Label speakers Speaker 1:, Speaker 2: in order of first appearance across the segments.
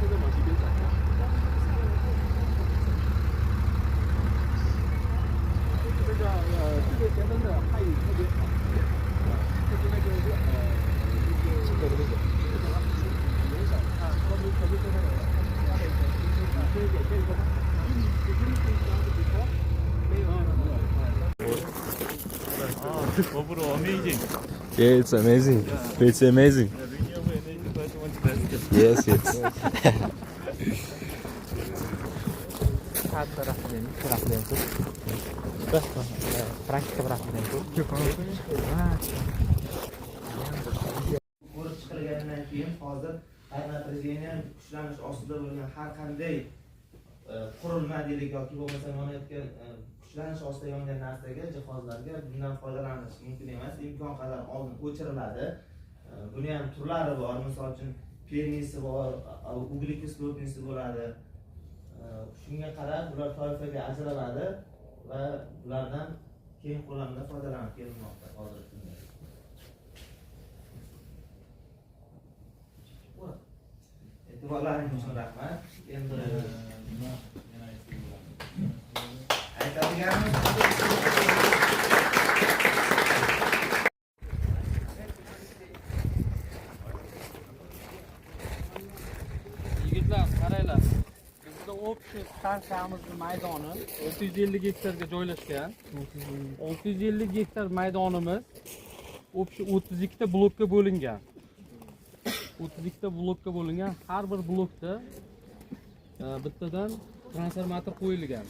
Speaker 1: 现在往这边转。这个前灯的汉语特别好，就是那个人少啊，他们可能说那个家里可以点这个吗？没有。Overall amazing.
Speaker 2: Yeah, it's amazing. It's amazing. Yes, yes.
Speaker 3: Ko'rib chiqilganidan keyin hozir napряжение kuchlanish ostida bo'lgan har qanday qurilma deylik yoki bo'lmasa yonayotgan kuchlanish ostida yongan narsaga, jihozlarga bundan foydalanish mumkin emas. Imkon qadar oldin o'chiriladi. Buni ham turlari bor. Misol uchun pernisi bor, uglekislotnisi bo'ladi. Shunga qarab bular toifaga ajraladi va bulardan keng ko'lamda foydalanib kelinmoqda hozirgi kunda. E'tiborlaringiz uchun rahmat. Endi aytadiganimiz
Speaker 1: Yigitlar, qaranglar. Bizda общий stansiyamizning maydoni 650 gektarga joylashgan. 650 gektar maydonimiz общий 32 ta blokka bo'lingan. 32 ta blokka bo'lingan. Har bir blokda bittadan transformator qo'yilgan.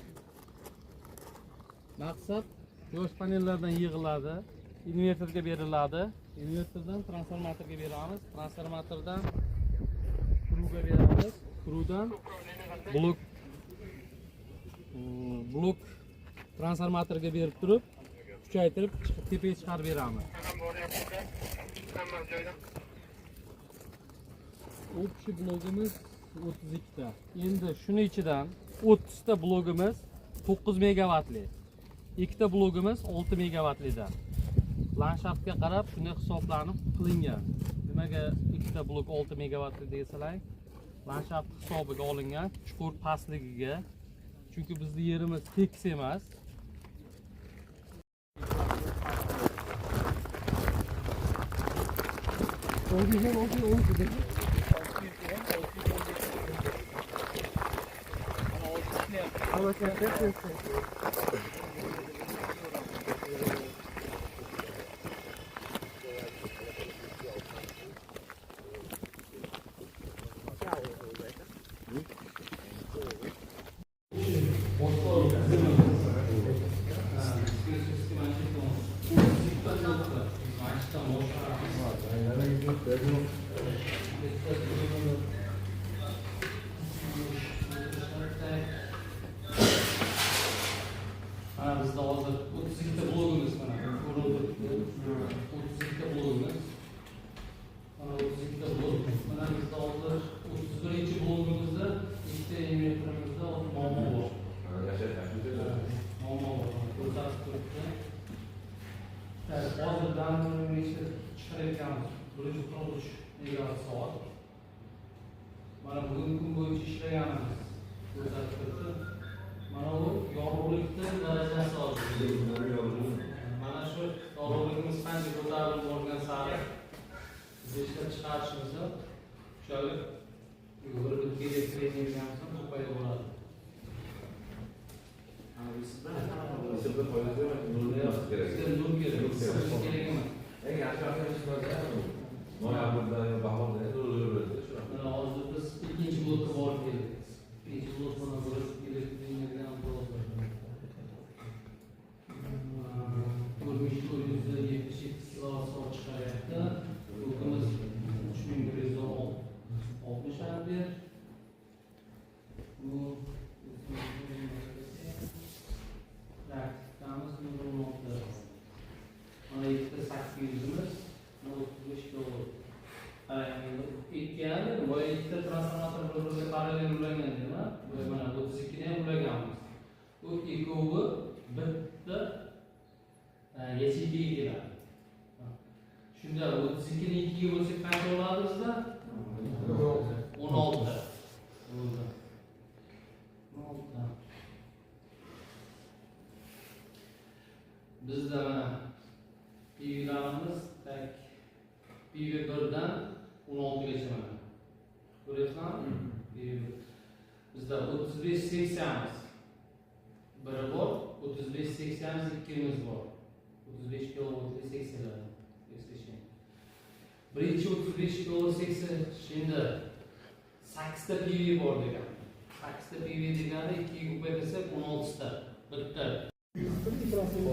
Speaker 1: Maqsad quyosh panellaridan yig'iladi, invertorga beriladi. Invertordan transformatorga beramiz, transformatordan quruga beramiz, qurudan blok transformatorga berib turib, kuchaytirib chiqib tepaga chiqarib beramiz. Общий blogimiz 32 ta. Endi shuni ichidan 30 ta blogimiz 9 megavatli. 2 ta blogimiz 6 megavatlidan. Landshaftga qarab shunday hisoblanib qilingan. Nimaga 2 ta blok 6 megavatli desalar, landshaft hisobiga olingan, chuqur pastligiga. Chunki bizning yerimiz tekis emas. Mana bizda hozir 32 ta blogimiz mana ko'rinib turibdi. 32 ta blogimiz. Mana 32 ta blog. Mana bizda hozir 31-blogimizda ikkita invertorimizda muammo bor. Muammo bor. Ko'rsatib turibdi. Hozir damni chiqarayotganmiz. 143 megavat soat. Mana bugungi kun bo'yicha ishlaganimiz ko'rsatib turibdi. Mana bu yorug'likda darajasi hozir. Mana shu yorug'ligimiz qancha ko'tarilib borgan sari ishlab chiqarishimizda shunday yugurib kelayotganimiz ham ko'payib boradi. Hozir biz ikkinchi blokka borib keldik. Ikkinchi blok bilan bo'lib kelayotgan soat chiqaryapti. Blokimiz 3160 amper. Bu raketamiz nurlanmoqda. Mana ikkita 800imiz 35 kW. Ikkani bu ikkita transformator bir-biriga parallel ulangan nima? Bu mana 32 ni ham ulaganmiz. Bu ikkovi bitta yechimga keladi. Shunda 32 ni 2 ga bo'lsak qancha bo'ladi bizda? 16. bizda mana PV'larimiz tak PV 1dan 16 gacha mana. Ko'ryapsizmi? Bizda 35 seksiyamiz biri bor, 35 seksiyamiz ikkimiz bor. 35 kilovoltli seksiyalar. Birinchi 35 kilo seksiya endi 8 ta PV bor degan. 8 ta PV degani 2 ga ko'paytirsak 16 ta. Bitta.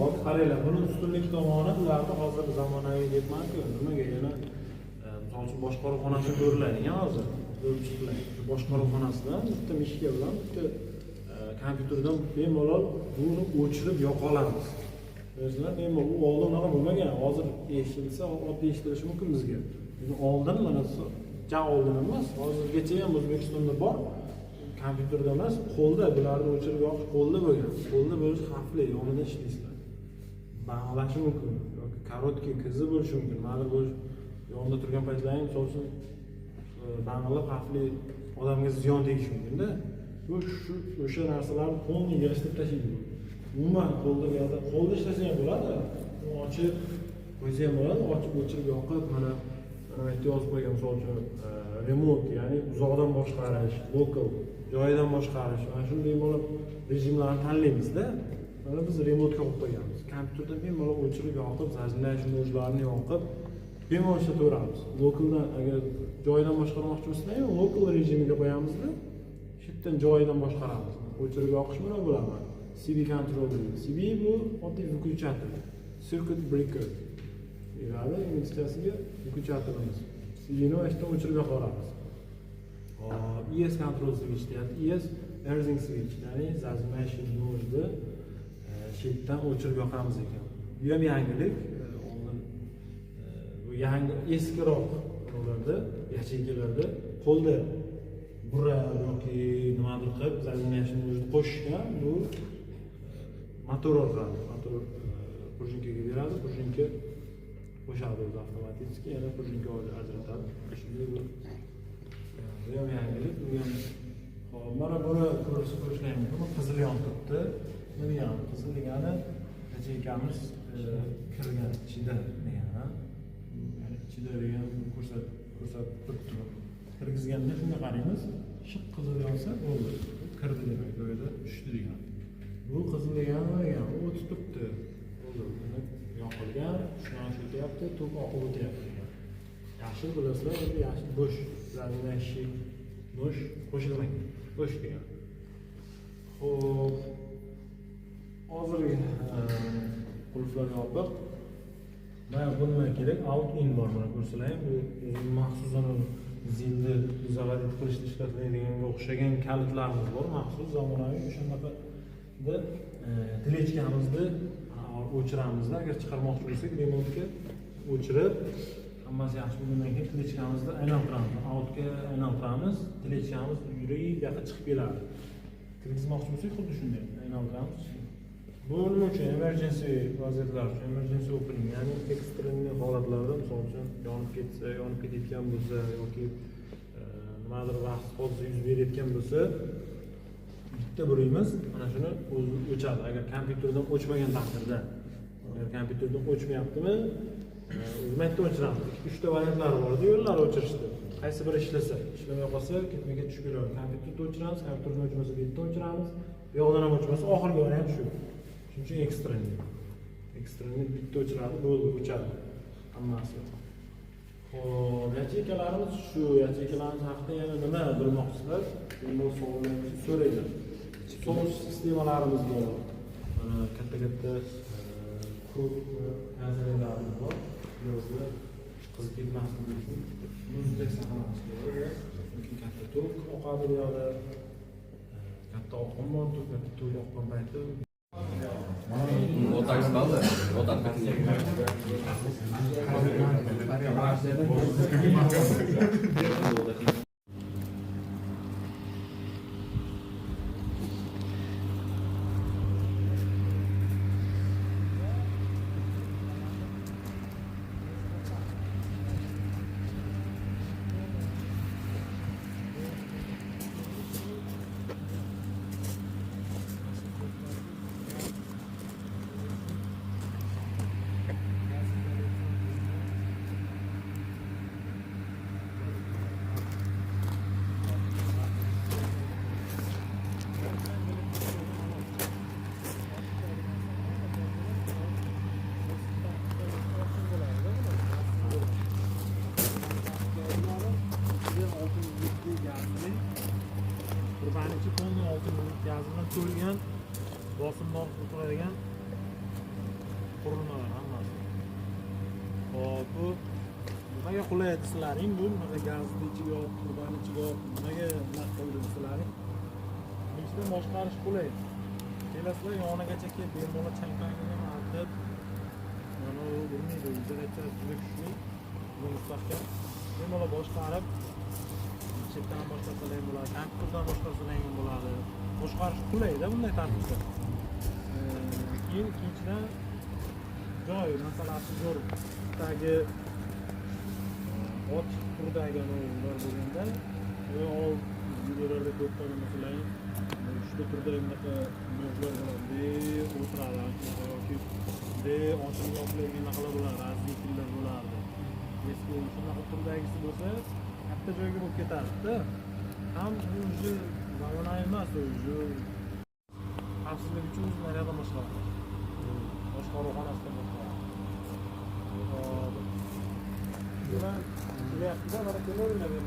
Speaker 4: Hop, qaranglar, buni ustunlik tomoni ularni hozir zamonaviy debman-ku, nimaga yana misol uchun boshqaruvxonasi ko'riladigan hozir ko'rib chiqiladi. Boshqaruvxonasida bitta mishka bilan bitta kompyuterdan bemalol buni o'chirib yoqa olamiz. Bilasizlar, bemalol u oldin unaqa bo'lmagan. Hozir eshitilsa, oddiy eshitilishi mumkin bizga. Lekin oldin mana ja oldin emas, hozirgacha ham O'zbekistonda bor. Kompyuterda emas, qo'lda bularni o'chirib yoqish qo'lda bo'lgan. Qo'lda bo'lish xavfli, yonida ishlaysizlar. Banglashi mumkin yoki korotkий qizi bo'lishi mumkin. Mana bo'lish yonida turgan paytlaring misol uchun bangla xavfli odamga ziyon tegishi mumkin-da. Bu o'sha narsalarni qo'lni yashirib tashlaydi. Umuman qo'lda ishlasa ham bo'ladi. Ochib qo'ysa ham bo'ladi, ochib o'chirib yoqib mana aytib yozib qo'ygan misol uchun remote, ya'ni uzoqdan boshqarish, local joyidan boshqarish, mana shunday bo'lib rejimlarni tanlaymiz-da. Mana biz remotga qo'yib qo'yganmiz. Kompyuterda bemalol o'chirib yoqib, zajlash nojlarni yoqib, bemalol ishlataveramiz. Localdan agar joyidan boshqarmoqchi bo'lsangiz, local rejimiga qo'yamizda, shu yerdan joyidan boshqaramiz. O'chirib yoqish bilan bo'ladi. CB control deydi. CB bu oddiy выключатель, circuit breaker. Ya'ni ingichkasiga выключателimiz. CBni ashdan o'chirib yoqaveramiz. ES control switch deyapti. ES erzing switch, ya'ni zazmash nojni shitdan o'chirib yoqamiz ekan. Bu ham yangilik. Oldin bu yangi eskiroq ularda, yacheykalarda qo'lda burra yoki nimadir qilib zazmashni o'zini qo'shishgan. Bu motor orqali, motor prujinkaga beradi, prujinka qo'shadi o'zi avtomatik, yana prujinka ajratadi. Shunday bu ham yangilik. Bu ham hop, mana buni ko'rishlar mumkin. Qizil yonibdi. Nima degani? Qizil degani yacheykamiz kirgan ichida degani. Ya'ni ichida degan ko'rsatib turibdi. Kirgizganda shunga qaraymiz. Shiq qizil yonsa bo'ldi. Kirdi demak, joyida tushdi degan. Bu qizil degani nima degani? U o'tib turibdi. Bo'ldi. Yoqilgan, shundan o'tyapti, to'p oqib o'tyapti degan. Yashil bilasizlar, endi yashil bo'sh. Ularning ishi bo'sh, qo'shilmagan. Bo'sh degan. Xo'p. Hozirgi qulflar yopiq. Mana bunga kerak out in bor, mana ko'rsalaring. Bu maxsusan zilni zavodit qilishda ishlatiladigan o'xshagan kalitlarimiz bor, maxsus zamonaviy o'shanaqa dilechkamizni o'chiramizda. Agar chiqarmoqchi bo'lsak, remotga o'chirib, hammasi yaxshi bo'lgandan keyin dilechkamizni aylantiramiz. Outga aylantiramiz, dilechkamiz yurib yoqqa chiqib keladi. Kirgizmoqchi bo'lsak, xuddi shunday aylantiramiz. Bu nima uchun? Emergency vaziyatlar uchun, emergency opening, ya'ni ekstremniy holatlarda, misol uchun yonib ketsa, yonib ketayotgan bo'lsa yoki nimadir vaqt hodisa yuz berayotgan bo'lsa, bitta burimiz mana shuni o'zi o'chadi. Agar kompyuterdan o'chmagan taqdirda, agar kompyuterdan o'chmayaptimi, o'zimizdan o'chiramiz. 3 ta variantlar bor-da, yo'llar o'chirishdi. Qaysi biri ishlamay qolsa, ketmaga tushib ketadi. Kompyuterda o'chiramiz, kompyuterdan o'chmasa, bu yerda o'chiramiz. Bu yoqdan ham o'chmasa, oxirgi variant shu. Shuning uchun ekstremni bitta o'chiradi, bo'ldi, o'chadi hammasi. Xo'p, yacheykalarimiz shu. Yacheykalarimiz haqida yana nima bilmoqchisizlar? Endi savollarni so'rayman. Sovush sistemalarimiz bor. Mana katta ko'p nazariylarimiz bor. Yozda qizib ketmasligi uchun muzdek saqlanish kerak. Chunki katta tok oqadi bu yoqda. Katta oqim bor, katta tok oqqan payti
Speaker 2: Вот так стало, вот так как
Speaker 4: gazli qurbanichi tonni oltin gaz bilan to'lgan bosimdor turadigan qurilmalar hammasi. Hop, bu nimaga qulay sizlaring bu nimaga gazni ichiga olib qurbani ichiga olib nimaga naq qo'ydi sizlaring? Bunisidan boshqarish qulay. Kelasizlar yonigacha kelib bemalol chang-changini artib mana u bilmaydi, izolyatsiyasi juda kuchli, bu mustahkam. Bemalol boshqarib chetdan boshqarsalar ham bo'ladi, kompyuterdan boshqarsalar ham bo'ladi. Boshqarish qulay-da bunday tartibda. Keyin ikkinchidan joy masalasi zo'r. Tagi ot turdagi ular bo'lganda ol videolarda ko'p qilgan masalan shu turdagi bunaqa mevzular bo'ladi, o'tiradi yoki ochib yopilgan narsalar bo'ladi, razliklar bo'lardi. Eski shunaqa turdagisi bo'lsa katta joyga bo'lib ketardi-da. Ham o'zi zamonaviy emas, o'zi xavfsizlik uchun naryoqda boshqaradi. Boshqaruvxonasida boshqaradi. Bular kelyapti-da, mana kelaveradi.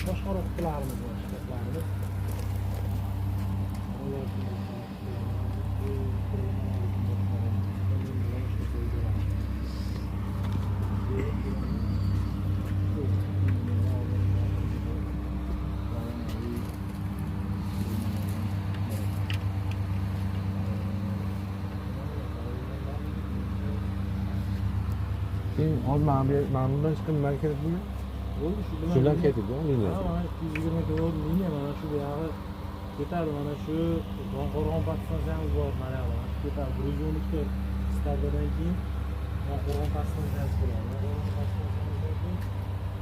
Speaker 4: Boshqaruv qutilarimiz bor, shkaflarimiz.
Speaker 5: Hozir mana bundan chiqib nima kerak bo'lgan?
Speaker 4: Bo'ldi, shu bilan.
Speaker 5: Shular ketdi-ku, liniya.
Speaker 4: Ha, mana 220 volt liniya mana shu buyog'i ketadi. Mana shu Qo'rg'on podstansiyamiz bor mana yoqda. Ketadi. 112 startdan keyin Qo'rg'on podstansiyasi bo'ladi. Qo'rg'on podstansiyasidan keyin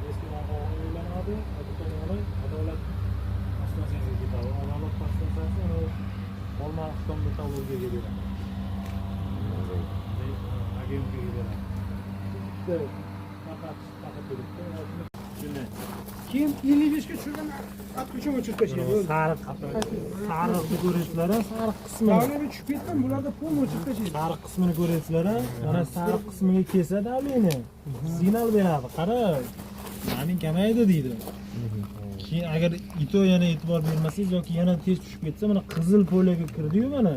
Speaker 4: eski Qo'rg'on yo'llanadi, Adolat podstansiyasiga ketadi. Adolat podstansiyasi mana Olmaliqdan metallurgiyaga beradi. Agentga beradi.
Speaker 6: Keyin 55 ga tushirgan atquchim o'chirib tashlaydi.
Speaker 4: Sariqni ko'rasizlar, sariq qismini.
Speaker 6: Davleniya tushib ketgan, bularda pol o'chirib tashlaydi.
Speaker 4: Sariq qismini ko'rasizlar, mana sariq qismiga kelsa davleniya signal beradi. Qara, ma'ning kamaydi deydi. Keyin agar ito yana e'tibor bermasangiz yoki yana tez tushib ketsa, mana qizil polaga kirdi-yu mana.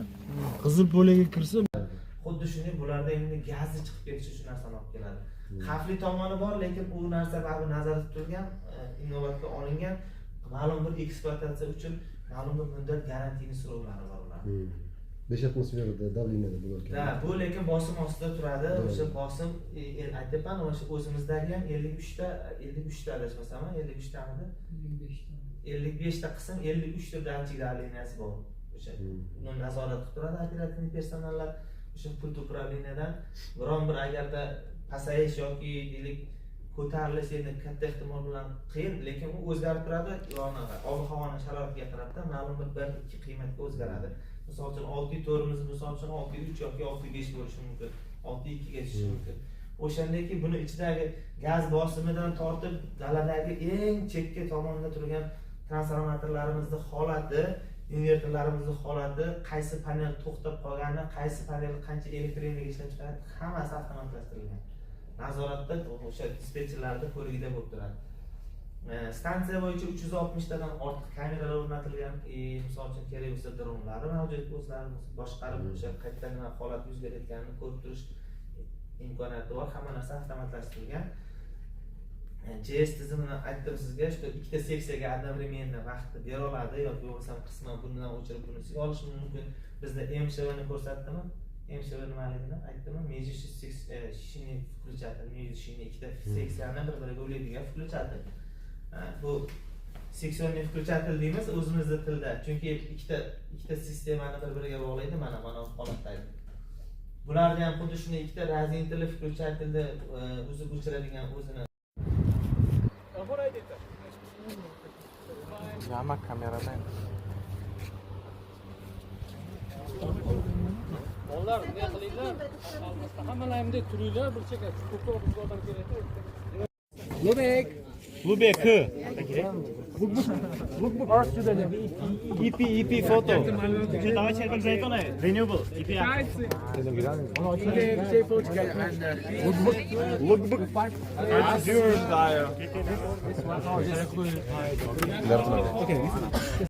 Speaker 4: Qizil polaga kirsa,
Speaker 3: xuddi shunday bularda endi gazni chiqib ketishi shu narsani olib keladi. Xavfli tomoni bor, lekin u narsa baribir nazarda tutilgan, inobatga olingan, ma'lum bir ekspluatatsiya uchun ma'lum bir muddat garantiyali so'rovlari bor ularning.
Speaker 5: 5 atmosferada davleniyada bo'lar
Speaker 3: Da, bu lekin bosim ostida turadi. O'sha bosim aytibman, o'sha o'zimizdagi ham 53 ta adashmasam, 53 tamidi? 55 ta qism, 53 ta datchik davleniyasi bor. O'sha uni nazorat qilib turadi operativ personallar. O'sha pult upravleniyadan biron bir agarda pasayish yoki deylik ko'tarilish endi katta ehtimol bilan qiyin, lekin u o'zgarib turadi, ob-havoni sharoitiga qarab ma'lum bir ikki qiymatga o'zgaradi. Misol uchun 6.4 misol uchun 6.3 yoki 6.5 bo'lishi mumkin, 6.2 ga tushishi mumkin. O'shandaki buni ichidagi gaz bosimidan tortib daladagi eng chekka tomonda turgan transformatorlarimizning holati, invertorlarimizning holati, qaysi panel to'xtab qolgani, qaysi panel qancha elektr energiya ishlab chiqaradi, hammasi avtomatlashtirilgan. Nazoratda o'sha dispetcherlarda ko'rigida bo'lib turadi. Stansiya bo'yicha 360 tadan ortiq kameralar o'rnatilgan, misol uchun kerak bo'lsa dronlari mavjud, o'zlarimiz boshqarib o'sha qayerda nima holat yuz berayotganini ko'rib turish imkoniyati bor, hamma narsa avtomatlashtirilgan. JS tizimini aytdim sizga, shu ikkita seksiyaga одновременно vaqtni bera oladi yoki bo'lmasam qisman bundan o'chirib bunisiga olish mumkin. Bizda MSHni ko'rsatdimi? MSH nimaligini aytdimmi? Межшинный включатель, межшинный ikkita seksiyani bir-biriga ulaydigan включатель. Bu seksionniy включатель deymiz o'zimizning tilda. Chunki ikkita sistemani bir-biriga bog'laydi, mana holatdagi. Bularni ham xuddi shunday ikkita razentili включательni uzib o'chiradigan o'zini.
Speaker 2: Yama kameraman.
Speaker 1: Onlar ne qilinglar? Hammalaringda turinglar, bir cheka ko'proq bizga odam kerak.
Speaker 4: Lubek. Lookbook art student. EP photo. Давай check zaytun ay. Renewable. EP. Lookbook. Yours, Dio.